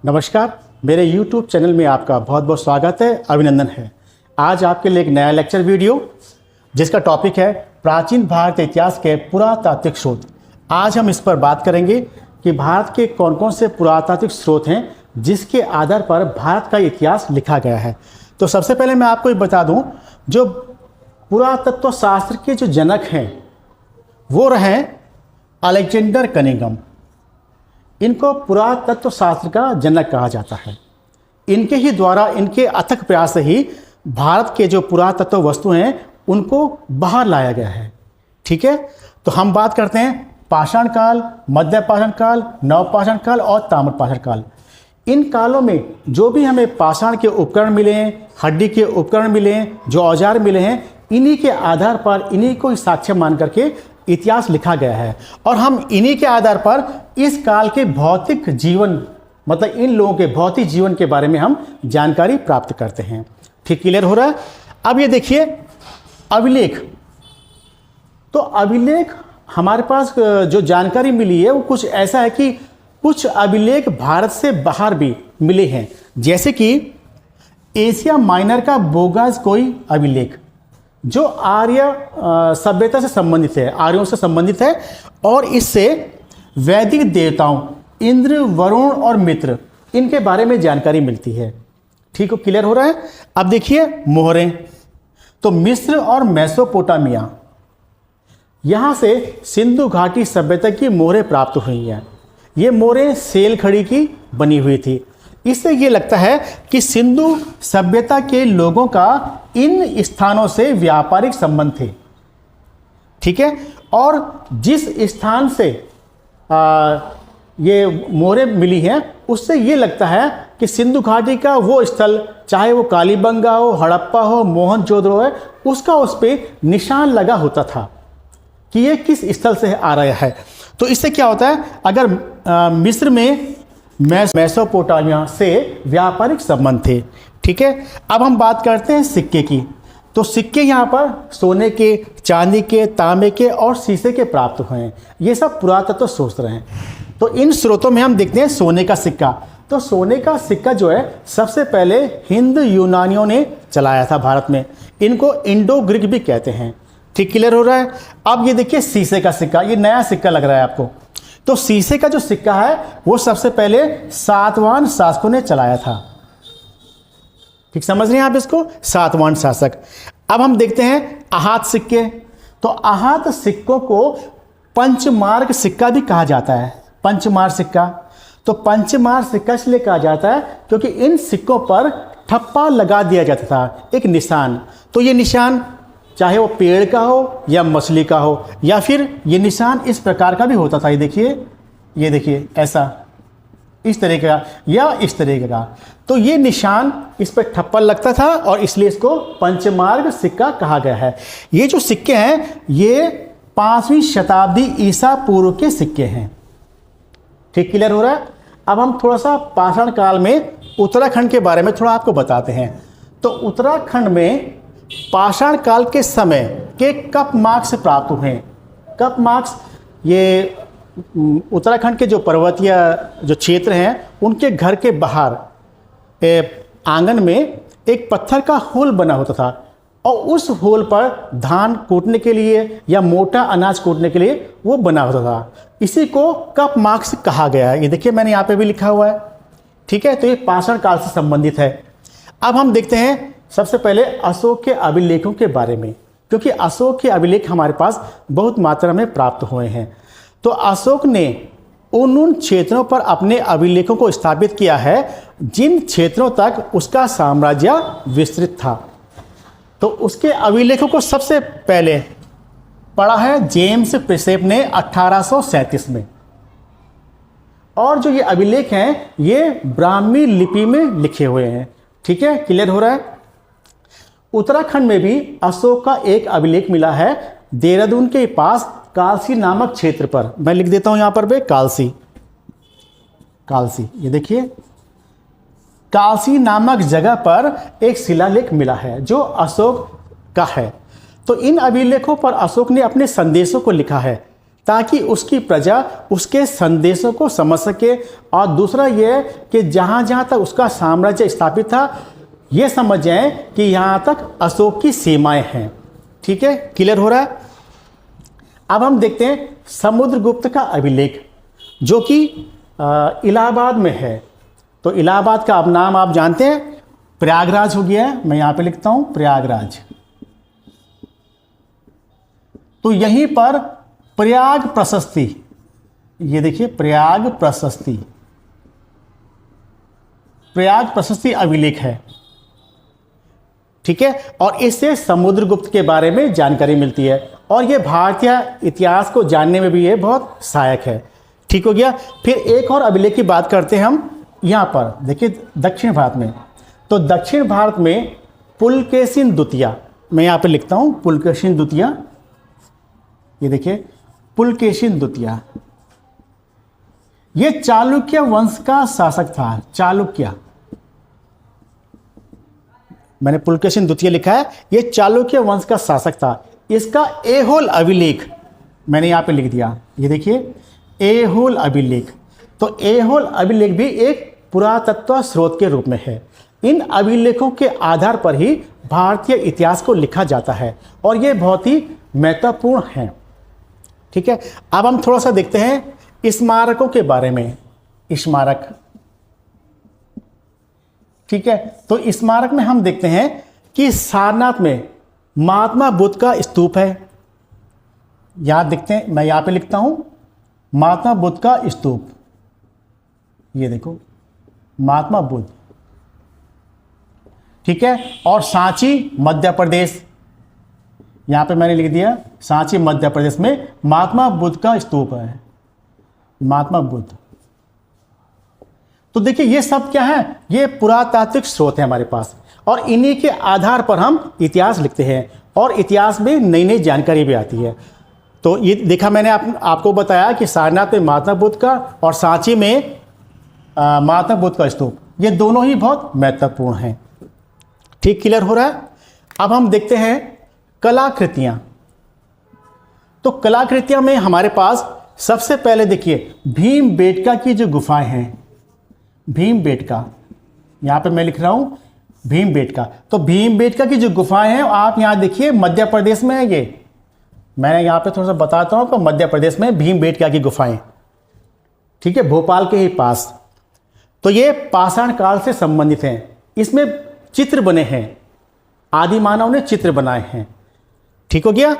नमस्कार, मेरे YouTube channel में आपका बहुत बहुत स्वागत है, अभिनंदन है। आज आपके लिए एक नया लेक्चर वीडियो जिसका टॉपिक है प्राचीन भारत इतिहास के पुरातात्विक स्रोत। आज हम इस पर बात करेंगे कि भारत के कौन कौन से पुरातात्विक स्रोत हैं जिसके आधार पर भारत का इतिहास लिखा गया है। तो सबसे पहले मैं आपको ये बता दूं, जो पुरातत्व शास्त्र के जो जनक हैं वो रहे अलेक्जेंडर कनिंघम। इनको पुरातत्व शास्त्र का जनक कहा जाता है। इनके ही द्वारा, इनके अथक प्रयास से ही भारत के जो पुरातत्व वस्तु हैं उनको बाहर लाया गया है। ठीक है, तो हम बात करते हैं पाषाण काल, मध्य पाषाण काल, नवपाषाण काल और ताम्रपाषाण काल। इन कालों में जो भी हमें पाषाण के उपकरण मिले हैं, हड्डी के उपकरण मिले हैं, जो औजार मिले हैं, इन्हीं के आधार पर, इन्हीं को साक्ष्य मान करके इतिहास लिखा गया है। और हम इन्हीं के आधार पर इस काल के भौतिक जीवन, मतलब इन लोगों के भौतिक जीवन के बारे में हम जानकारी प्राप्त करते हैं। ठीक, क्लियर हो रहा है? अब ये देखिए अभिलेख। तो अभिलेख हमारे पास जो जानकारी मिली है वो कुछ ऐसा है कि कुछ अभिलेख भारत से बाहर भी मिले हैं, जैसे कि एशिया माइनर का बोगाज कोई अभिलेख जो आर्य सभ्यता से संबंधित है, आर्यों से संबंधित है, और इससे वैदिक देवताओं इंद्र, वरुण और मित्र, इनके बारे में जानकारी मिलती है। ठीक हो, क्लियर हो रहा है? अब देखिए मोहरें। तो मिस्र और मेसोपोटामिया, यहाँ से सिंधु घाटी सभ्यता की मोहरें प्राप्त हुई हैं। ये मोहरें सेल खड़ी की बनी हुई थी। इससे ये लगता है कि सिंधु सभ्यता के लोगों का इन स्थानों से व्यापारिक संबंध थे। ठीक है, और जिस स्थान से ये मोहरें मिली हैं उससे ये लगता है कि सिंधु घाटी का वो स्थल, चाहे वो कालीबंगा हो, हड़प्पा हो, मोहनजोदड़ो है, उसका उस पर निशान लगा होता था कि ये किस स्थल से आ रहा है। तो इससे क्या होता है, अगर मिस्र में मेसोपोटामिया से व्यापारिक संबंध थे। ठीक है, अब हम बात करते हैं सिक्के की। तो सिक्के यहाँ पर सोने के, चांदी के, तांबे के और शीशे के प्राप्त हुए हैं। ये सब पुरातत्व स्रोत हैं। तो इन स्रोतों में हम देखते हैं सोने का सिक्का। तो सोने का सिक्का जो है सबसे पहले हिंद यूनानियों ने चलाया था भारत में। इनको इंडो ग्रीक भी कहते हैं। ठीक, क्लियर हो रहा है? अब ये देखिए शीशे का सिक्का, ये नया सिक्का लग रहा है आपको। तो शीशे का जो सिक्का है वो सबसे पहले सातवाहन शासकों ने चलाया था। ठीक, समझ रहे हैं आप इसको? सातवाहन शासक। अब हम देखते हैं आहत सिक्के। तो आहत सिक्कों को पंचमार्क सिक्का भी कहा जाता है। पंचमार्क सिक्का, तो पंचमार्क सिक्का इसलिए कहा जाता है क्योंकि इन सिक्कों पर ठप्पा लगा दिया जाता था, एक निशान। तो ये निशान चाहे वो पेड़ का हो या मछली का हो, या फिर ये निशान इस प्रकार का भी होता था। ये देखिए ऐसा, इस तरह का या इस तरह का। तो ये निशान, इस पर ठप्पा लगता था और इसलिए इसको पंचमार्ग सिक्का कहा गया है। ये जो सिक्के हैं ये 5वीं शताब्दी ईसा पूर्व के सिक्के हैं। ठीक, क्लियर हो रहा है? अब हम थोड़ा सा पाषाण काल में उत्तराखंड के बारे में थोड़ा आपको बताते हैं। तो उत्तराखंड में पाषाण काल के समय के कप मार्क्स प्राप्त हुए हैं। कप मार्क्स ये उत्तराखंड के जो पर्वतीय जो क्षेत्र हैं उनके घर के बाहर आंगन में एक पत्थर का होल बना होता था, और उस होल पर धान कूटने के लिए या मोटा अनाज कूटने के लिए वो बना होता था। इसी को कप मार्क्स कहा गया है। ये देखिए मैंने यहाँ पे भी लिखा हुआ है। ठीक है, तो ये पाषाण काल से संबंधित है। अब हम देखते हैं सबसे पहले अशोक के अभिलेखों के बारे में, क्योंकि अशोक के अभिलेख हमारे पास बहुत मात्रा में प्राप्त हुए हैं। तो अशोक ने उन क्षेत्रों पर अपने अभिलेखों को स्थापित किया है जिन क्षेत्रों तक उसका साम्राज्य विस्तृत था। तो उसके अभिलेखों को सबसे पहले पढ़ा है जेम्स प्रिसेप ने 1837 में। और जो ये अभिलेख हैं ये ब्राह्मी लिपि में लिखे हुए हैं। ठीक है, क्लियर हो रहा है? उत्तराखंड में भी अशोक का एक अभिलेख मिला है देहरादून के पास कालसी नामक क्षेत्र पर। मैं लिख देता हूं यहां पर भी कालसी। ये देखिए कालसी नामक जगह पर एक शिलालेख मिला है जो अशोक का है। तो इन अभिलेखों पर अशोक ने अपने संदेशों को लिखा है ताकि उसकी प्रजा उसके संदेशों को समझ सके। और दूसरा यह कि जहाँ जहाँ तक उसका साम्राज्य स्थापित था ये समझ जाएं कि यहाँ तक अशोक की सीमाएं हैं। ठीक है, क्लियर हो रहा है। अब हम देखते हैं समुद्रगुप्त का अभिलेख जो कि इलाहाबाद में है। तो इलाहाबाद का अब नाम आप जानते हैं, प्रयागराज हो गया है। मैं यहाँ पे लिखता हूँ प्रयागराज। तो यहीं पर प्रयाग प्रशस्ति, ये देखिए प्रयाग प्रशस्ति, प्रयाग प्रशस्ति अभिलेख है। ठीक है, और इससे समुद्रगुप्त के बारे में जानकारी मिलती है और ये भारतीय इतिहास को जानने में भी ये बहुत सहायक है। ठीक हो गया। फिर एक और अभिलेख की बात करते हैं हम। यहाँ पर देखिए दक्षिण भारत में, तो दक्षिण भारत में पुलकेशिन द्वितीय, मैं यहाँ पे लिखता हूँ पुलकेशिन द्वितीय, ये देखिए पुलकेशिन द्वितीय, ये चालुक्य वंश का शासक था। चालुक्य, मैंने पुलकेशिन द्वितीय लिखा है, ये चालुक्य वंश का शासक था। इसका ऐहोल अभिलेख मैंने यहाँ पे लिख दिया, ये देखिए ऐहोल अभिलेख। तो ऐहोल अभिलेख भी एक पुरातत्व स्रोत के रूप में है। इन अभिलेखों के आधार पर ही भारतीय इतिहास को लिखा जाता है और ये बहुत ही महत्वपूर्ण है। ठीक है, अब हम थोड़ा सा देखते हैं स्मारकों के बारे में। स्मारक, ठीक है, तो स्मारक में हम देखते हैं कि सारनाथ में महात्मा बुद्ध का स्तूप है। याद देखते हैं, मैं यहाँ पे लिखता हूँ महात्मा बुद्ध का स्तूप, ये देखो महात्मा बुद्ध। ठीक है, और सांची मध्य प्रदेश, यहाँ पे मैंने लिख दिया सांची मध्य प्रदेश में महात्मा बुद्ध का स्तूप है, महात्मा बुद्ध। तो देखिए ये सब क्या है, ये पुरातात्विक स्रोत है हमारे पास और इन्हीं के आधार पर हम इतिहास लिखते हैं और इतिहास में नई नई जानकारी भी आती है। तो ये देखा मैंने आपको बताया कि सारनाथ में महात्मा बुद्ध का और सांची में महात्मा बुद्ध का स्तूप, ये दोनों ही बहुत महत्वपूर्ण हैं। ठीक, क्लियर हो रहा है। अब हम देखते हैं कलाकृतियाँ। तो कलाकृतियाँ में हमारे पास सबसे पहले देखिए भीमबेटका की जो गुफाएं हैं, भीमबेटका, यहाँ पे मैं लिख रहा हूँ भीमबेटका। तो भीमबेटका की जो गुफाएं हैं आप यहाँ देखिए मध्य प्रदेश में है। ये मैं यहाँ पे थोड़ा सा बताता हूँ, तो मध्य प्रदेश में भीमबेटका की गुफाएं, ठीक है, भोपाल के ही पास। तो ये पाषाण काल से संबंधित हैं, इसमें चित्र बने हैं, आदि मानव ने चित्र बनाए हैं। ठीक हो गया।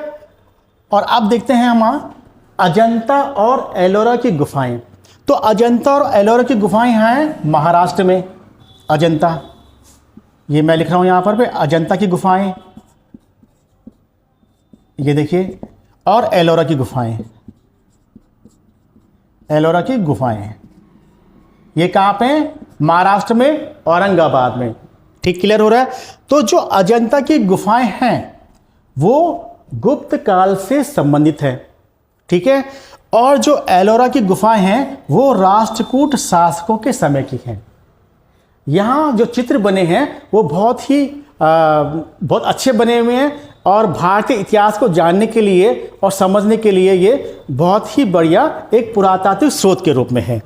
और अब देखते हैं हम अजंता और एलोरा की गुफाएं। तो अजंता और एलोरा की गुफाएं हैं महाराष्ट्र में। अजंता, ये मैं लिख रहा हूं यहां पर अजंता की गुफाएं, ये देखिए, और एलोरा की गुफाएं, एलोरा की गुफाएं ये कहां पे, महाराष्ट्र में, औरंगाबाद में। ठीक, क्लियर हो रहा है। तो जो अजंता की गुफाएं हैं वो गुप्त काल से संबंधित है। ठीक है, और जो एलोरा की गुफाएं हैं वो राष्ट्रकूट शासकों के समय की हैं। यहाँ जो चित्र बने हैं वो बहुत अच्छे बने हुए हैं और भारतीय इतिहास को जानने के लिए और समझने के लिए ये बहुत ही बढ़िया एक पुरातात्विक स्रोत के रूप में है।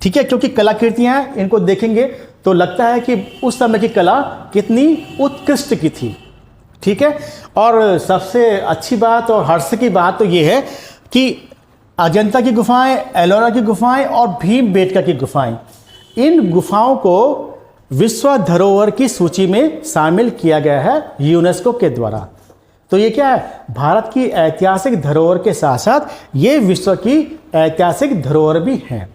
ठीक है, क्योंकि कलाकृतियाँ हैं, इनको देखेंगे तो लगता है कि उस समय की कला कितनी उत्कृष्ट की थी। ठीक है, और सबसे अच्छी बात और हर्ष की बात तो ये है कि अजंता की गुफाएं, एलोरा की गुफाएं और भीमबेटका की गुफाएं, इन गुफाओं को विश्व धरोहर की सूची में शामिल किया गया है यूनेस्को के द्वारा। तो ये क्या है, भारत की ऐतिहासिक धरोहर के साथ साथ ये विश्व की ऐतिहासिक धरोहर भी है।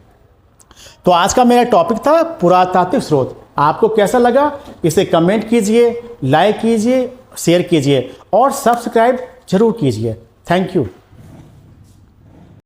तो आज का मेरा टॉपिक था पुरातात्विक स्रोत। आपको कैसा लगा इसे कमेंट कीजिए, लाइक कीजिए, शेयर कीजिए और सब्सक्राइब जरूर कीजिए। Thank you.